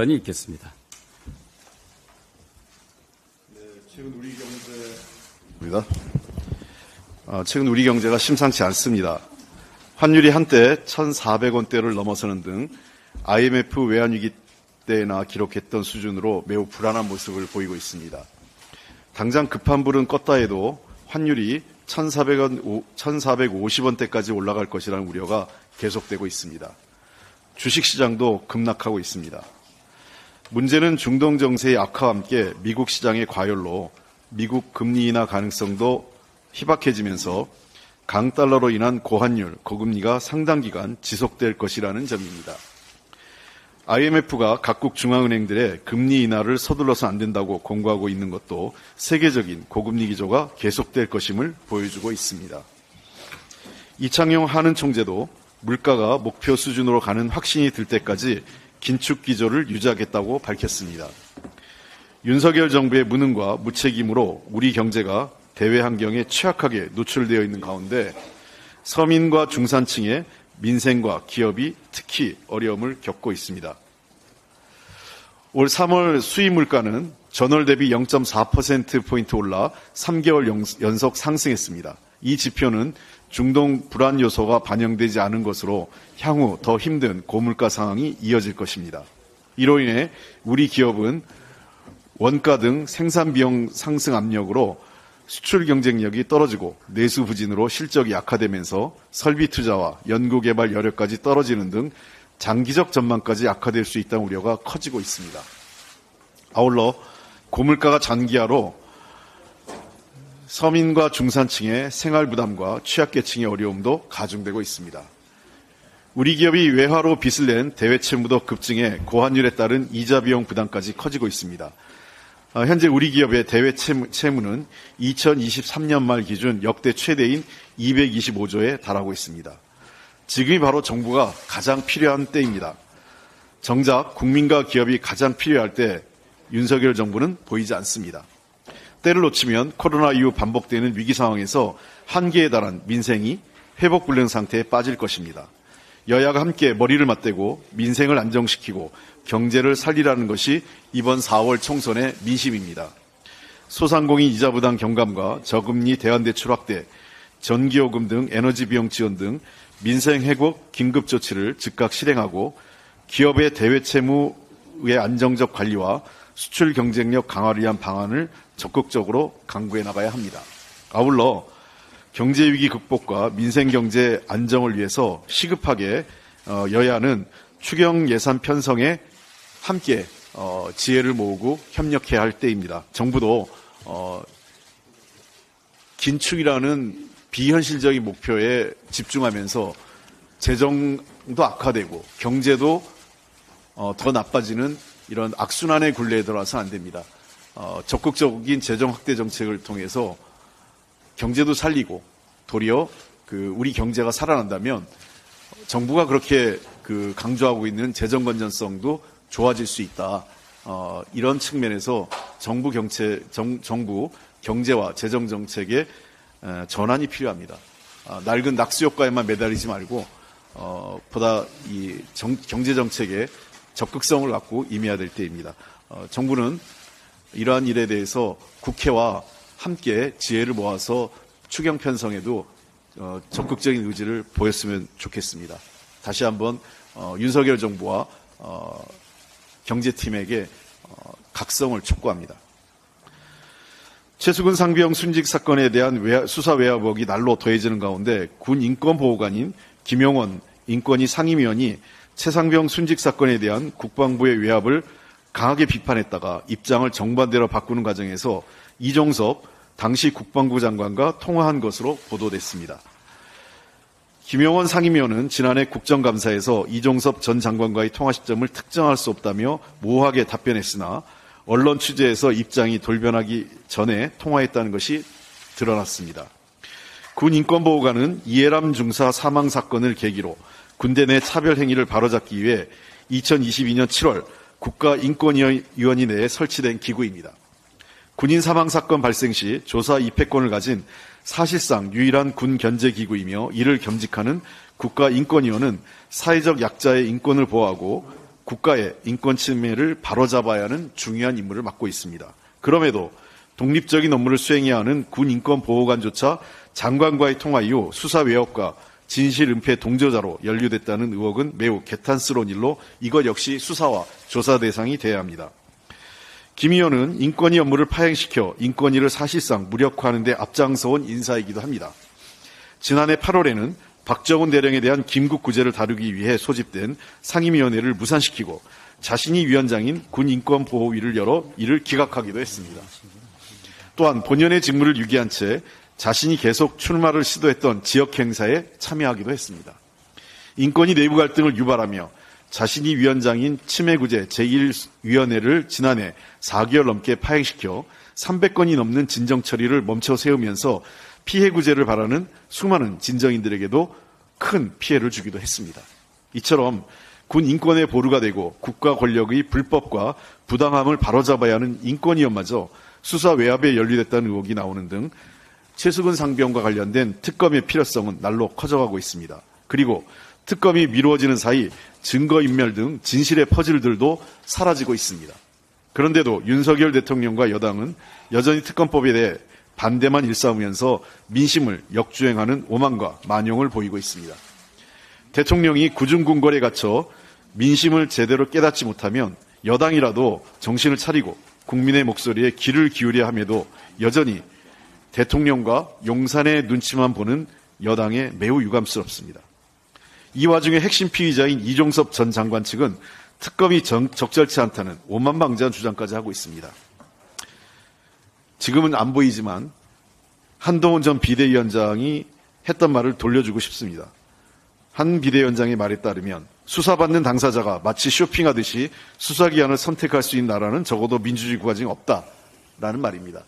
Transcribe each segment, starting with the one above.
이 있겠습니다. 최근 우리 경제가 심상치 않습니다. 환율이 한때 1,400원대를 넘어서는 등 IMF 외환위기 때나 기록했던 수준으로 매우 불안한 모습을 보이고 있습니다. 당장 급한 불은 껐다 해도 환율이 1,450원대까지 올라갈 것이라는 우려가 계속되고 있습니다. 주식시장도 급락하고 있습니다. 문제는 중동 정세의 악화와 함께 미국 시장의 과열로 미국 금리 인하 가능성도 희박해지면서 강달러로 인한 고환율, 고금리가 상당 기간 지속될 것이라는 점입니다. IMF가 각국 중앙은행들의 금리 인하를 서둘러서 안 된다고 공고하고 있는 것도 세계적인 고금리 기조가 계속될 것임을 보여주고 있습니다. 이창용 한은 총재도 물가가 목표 수준으로 가는 확신이 들 때까지 긴축 기조를 유지하겠다고 밝혔습니다. 윤석열 정부의 무능과 무책임으로 우리 경제가 대외 환경에 취약하게 노출되어 있는 가운데 서민과 중산층의 민생과 기업이 특히 어려움을 겪고 있습니다. 올 3월 수입 물가는 전월 대비 0.4%포인트 올라 3개월 연속 상승했습니다. 이 지표는 중동 불안 요소가 반영되지 않은 것으로 향후 더 힘든 고물가 상황이 이어질 것입니다. 이로 인해 우리 기업은 원가 등 생산 비용 상승 압력으로 수출 경쟁력이 떨어지고 내수 부진으로 실적이 약화되면서 설비 투자와 연구개발 여력까지 떨어지는 등 장기적 전망까지 악화될 수 있다는 우려가 커지고 있습니다. 아울러 고물가가 장기화로 서민과 중산층의 생활 부담과 취약계층의 어려움도 가중되고 있습니다. 우리 기업이 외화로 빚을 낸 대외 채무도 급증해 고환율에 따른 이자 비용 부담까지 커지고 있습니다. 현재 우리 기업의 대외 채무는 2023년 말 기준 역대 최대인 225조에 달하고 있습니다. 지금이 바로 정부가 가장 필요한 때입니다. 정작 국민과 기업이 가장 필요할 때 윤석열 정부는 보이지 않습니다. 때를 놓치면 코로나 이후 반복되는 위기 상황에서 한계에 달한 민생이 회복 불능 상태에 빠질 것입니다. 여야가 함께 머리를 맞대고 민생을 안정시키고 경제를 살리라는 것이 이번 4월 총선의 민심입니다. 소상공인 이자 부담 경감과 저금리 대환대출 확대, 전기요금 등 에너지 비용 지원 등 민생 회복 긴급 조치를 즉각 실행하고 기업의 대외 채무의 안정적 관리와 수출 경쟁력 강화를 위한 방안을 적극적으로 강구해 나가야 합니다. 아울러 경제위기 극복과 민생경제 안정을 위해서 시급하게 여야는 추경 예산 편성에 함께 지혜를 모으고 협력해야 할 때입니다. 정부도 긴축이라는 비현실적인 목표에 집중하면서 재정도 악화되고 경제도 더 나빠지는 이런 악순환의 굴레에 들어와서 안 됩니다. 적극적인 재정 확대 정책을 통해서 경제도 살리고 도리어 우리 경제가 살아난다면 정부가 그렇게 강조하고 있는 재정 건전성도 좋아질 수 있다. 이런 측면에서 정부 경제와 재정 정책의 전환이 필요합니다. 낡은 낙수 효과에만 매달리지 말고 보다 이 경제 정책에 적극성을 갖고 임해야 될 때입니다. 정부는 이러한 일에 대해서 국회와 함께 지혜를 모아서 추경 편성에도 적극적인 의지를 보였으면 좋겠습니다. 다시 한번 윤석열 정부와 경제팀에게 각성을 촉구합니다. 최수근 상병 순직 사건에 대한 수사 외압의혹이 날로 더해지는 가운데 군 인권보호관인 김용원 인권위 상임위원이 최상병 순직 사건에 대한 국방부의 외압을 강하게 비판했다가 입장을 정반대로 바꾸는 과정에서 이종섭 당시 국방부 장관과 통화한 것으로 보도됐습니다. 김용원 상임위원은 지난해 국정감사에서 이종섭 전 장관과의 통화 시점을 특정할 수 없다며 모호하게 답변했으나 언론 취재에서 입장이 돌변하기 전에 통화했다는 것이 드러났습니다. 군 인권보호관은 이해람 중사 사망 사건을 계기로 군대 내 차별 행위를 바로잡기 위해 2022년 7월 국가인권위원회 내에 설치된 기구입니다. 군인 사망 사건 발생 시 조사 입회권을 가진 사실상 유일한 군 견제 기구이며 이를 겸직하는 국가인권위원회는 사회적 약자의 인권을 보호하고 국가의 인권 침해를 바로잡아야 하는 중요한 임무를 맡고 있습니다. 그럼에도 독립적인 업무를 수행해야 하는 군 인권보호관조차 장관과의 통화 이후 수사 외압과 진실 은폐 동조자로 연루됐다는 의혹은 매우 개탄스러운 일로 이것 역시 수사와 조사 대상이 돼야 합니다. 김 의원은 인권위 업무를 파행시켜 인권위를 사실상 무력화하는 데 앞장서온 인사이기도 합니다. 지난해 8월에는 박정훈 대령에 대한 김국 구제를 다루기 위해 소집된 상임위원회를 무산시키고 자신이 위원장인 군인권보호위를 열어 이를 기각하기도 했습니다. 또한 본연의 직무를 유기한 채 자신이 계속 출마를 시도했던 지역 행사에 참여하기도 했습니다. 인권위 내부 갈등을 유발하며 자신이 위원장인 치매구제 제1위원회를 지난해 4개월 넘게 파행시켜 300건이 넘는 진정 처리를 멈춰 세우면서 피해 구제를 바라는 수많은 진정인들에게도 큰 피해를 주기도 했습니다. 이처럼 군 인권의 보루가 되고 국가 권력의 불법과 부당함을 바로잡아야 하는 인권위원마저 수사 외압에 연루됐다는 의혹이 나오는 등 최수근 상병과 관련된 특검의 필요성은 날로 커져가고 있습니다. 그리고 특검이 미루어지는 사이 증거인멸 등 진실의 퍼즐들도 사라지고 있습니다. 그런데도 윤석열 대통령과 여당은 여전히 특검법에 대해 반대만 일삼으면서 민심을 역주행하는 오만과 만용을 보이고 있습니다. 대통령이 구중궁궐에 갇혀 민심을 제대로 깨닫지 못하면 여당이라도 정신을 차리고 국민의 목소리에 귀를 기울여야 함에도 여전히 대통령과 용산의 눈치만 보는 여당에 매우 유감스럽습니다. 이 와중에 핵심 피의자인 이종섭 전 장관 측은 특검이 적절치 않다는 오만방자한 주장까지 하고 있습니다. 지금은 안 보이지만 한동훈 전 비대위원장이 했던 말을 돌려주고 싶습니다. 한 비대위원장의 말에 따르면 수사받는 당사자가 마치 쇼핑하듯이 수사기관을 선택할 수 있는 나라는 적어도 민주주의 국가 중에 없다라는 말입니다.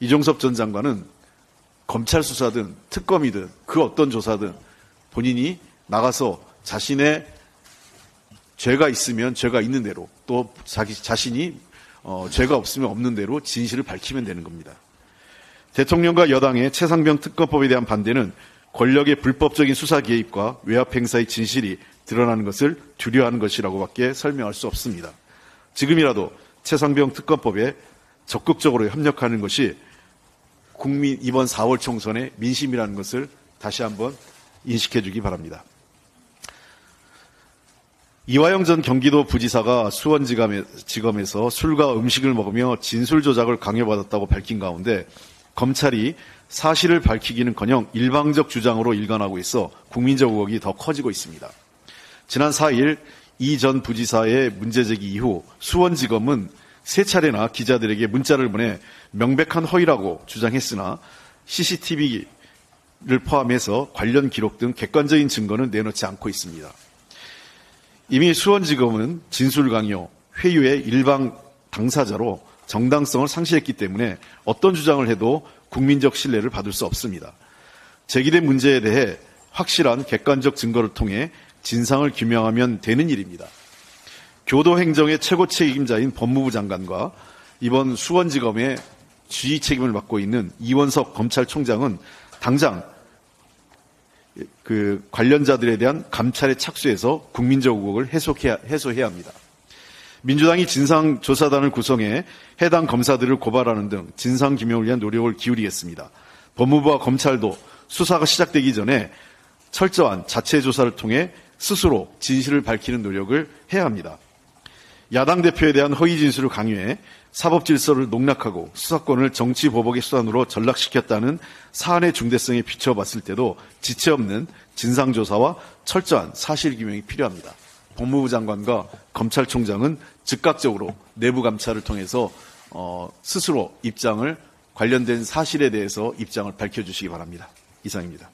이종섭 전 장관은 검찰 수사든 특검이든 그 어떤 조사든 본인이 나가서 자신의 죄가 있으면 죄가 있는 대로 또 자신이 죄가 없으면 없는 대로 진실을 밝히면 되는 겁니다. 대통령과 여당의 최상병 특검법에 대한 반대는 권력의 불법적인 수사 개입과 외압 행사의 진실이 드러나는 것을 두려워하는 것이라고밖에 설명할 수 없습니다. 지금이라도 최상병 특검법에 적극적으로 협력하는 것이 국민 이번 4월 총선의 민심이라는 것을 다시 한번 인식해 주기 바랍니다. 이화영 전 경기도 부지사가 수원지검에서 술과 음식을 먹으며 진술 조작을 강요받았다고 밝힌 가운데 검찰이 사실을 밝히기는커녕 일방적 주장으로 일관하고 있어 국민적 의혹이 더 커지고 있습니다. 지난 4일 이 전 부지사의 문제제기 이후 수원지검은 3차례나 기자들에게 문자를 보내 명백한 허위라고 주장했으나 CCTV를 포함해서 관련 기록 등 객관적인 증거는 내놓지 않고 있습니다. 이미 수원지검은 진술 강요, 회유의 일방 당사자로 정당성을 상실했기 때문에 어떤 주장을 해도 국민적 신뢰를 받을 수 없습니다. 제기된 문제에 대해 확실한 객관적 증거를 통해 진상을 규명하면 되는 일입니다. 교도행정의 최고 책임자인 법무부 장관과 이번 수원지검의 주의 책임을 맡고 있는 이원석 검찰총장은 당장 그 관련자들에 대한 감찰에 착수해서 국민적 의혹을 해소해야 합니다. 민주당이 진상조사단을 구성해 해당 검사들을 고발하는 등 진상규명을 위한 노력을 기울이겠습니다. 법무부와 검찰도 수사가 시작되기 전에 철저한 자체 조사를 통해 스스로 진실을 밝히는 노력을 해야 합니다. 야당 대표에 대한 허위 진술을 강요해 사법 질서를 농락하고 수사권을 정치 보복의 수단으로 전락시켰다는 사안의 중대성에 비춰봤을 때도 지체 없는 진상조사와 철저한 사실규명이 필요합니다. 법무부 장관과 검찰총장은 즉각적으로 내부 감찰을 통해서 스스로 관련된 사실에 대해서 입장을 밝혀주시기 바랍니다. 이상입니다.